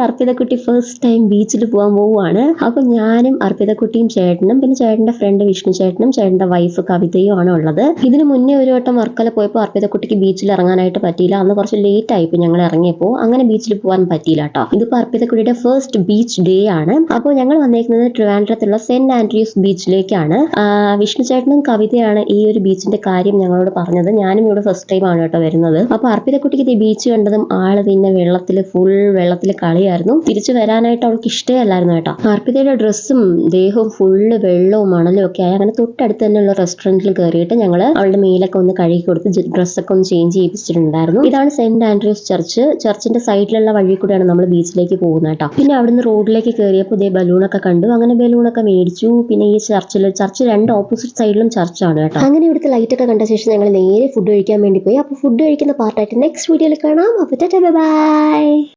അർപ്പിതക്കുട്ടി first time ബീച്ചിൽ പോകാൻ പോവുകയാണ്. അപ്പൊ ഞാനും അർപ്പിതക്കുട്ടിയും ചേട്ടനും പിന്നെ ചേട്ടന്റെ ഫ്രണ്ട് വിഷ്ണു ചേട്ടനും ചേട്ടന്റെ വൈഫ് കവിതയും ആണ് ഉള്ളത്. ഇതിന് മുന്നേ ഒരു വട്ടം വർക്കല പോയപ്പോൾ അർപ്പിതക്കുട്ടിക്ക് ബീച്ചിൽ ഇറങ്ങാനായിട്ട് പറ്റിയില്ല. അന്ന് കുറച്ച് ലേറ്റ് ആയിപ്പോൾ ഞങ്ങൾ ഇറങ്ങിയപ്പോൾ അങ്ങനെ ബീച്ചിൽ പോകാൻ പറ്റിയില്ല കേട്ടോ. ഇതിപ്പോ അർപ്പിതക്കുട്ടിയുടെ ഫസ്റ്റ് ബീച്ച് ഡേ ആണ്. അപ്പോൾ ഞങ്ങൾ വന്നേക്കുന്നത് ട്രിവാൻഡ്രത്തുള്ള സെന്റ് ആൻഡ്രൂസ് ബീച്ചിലേക്കാണ്. വിഷ്ണു ചേട്ടനും കവിതയാണ് ഈ ഒരു ബീച്ചിന്റെ കാര്യം ഞങ്ങളോട് പറഞ്ഞത്. ഞാനും ഇവിടെ ഫസ്റ്റ് ടൈം ആണ് കേട്ടോ വരുന്നത്. അപ്പൊ അർപ്പിതക്കുട്ടിക്ക് ഈ ബീച്ച് കണ്ടതും ആള് പിന്നെ ഫുൾ വെള്ളത്തിൽ കളിയായിരുന്നു. തിരിച്ചു വരാനായിട്ട് അവൾക്ക് ഇഷ്ടമല്ലായിരുന്നു കേട്ടോ. അർപ്പിതയുടെ ഡ്രസ്സും ദേഹവും ഫുള്ള് വെള്ളവും മണലും ഒക്കെ ആയി. അങ്ങനെ തൊട്ടടുത്ത് തന്നെയുള്ള റെസ്റ്റോറന്റിൽ കയറിയിട്ട് ഞങ്ങൾ അവളുടെ മേലൊക്കെ ഒന്ന് കഴുകി കൊടുത്ത് ഡ്രസ്സൊക്കെ ഒന്ന് ചേഞ്ച് ചെയ്യിപ്പിച്ചിട്ടുണ്ടായിരുന്നു. ഇതാണ് സെന്റ് ആൻഡ്രൂസ് ചർച്ച്. ചർച്ചിന്റെ സൈഡിലുള്ള വഴി കൂടെയാണ് നമ്മൾ ബീച്ചിലേക്ക് പോകുന്നത് കേട്ടോ. പിന്നെ അവിടുന്ന് റോഡിലേക്ക് കയറിയപ്പോൾ ഇതേ ബലൂണൊക്കെ കണ്ടു. അങ്ങനെ ബലൂണൊക്കെ മേടിച്ചു. പിന്നെ ഈ ചർച്ച് രണ്ട് ഓപ്പോസിറ്റ് സൈഡിലും ചർച്ചാണ് കേട്ടോ. അങ്ങനെ ഇവിടുത്തെ ലൈറ്റ് ഒക്കെ കണ്ട ശേഷം ഞങ്ങൾ നേരെ ഫുഡ് കഴിക്കാൻ വേണ്ടി പോയി. അപ്പോൾ ഫുഡ് കഴിക്കുന്ന പാർട്ടായിട്ട് നെക്സ്റ്റ് വീഡിയോയിൽ കാണാം. അപ്പോൾ ടാറ്റാ ബൈ.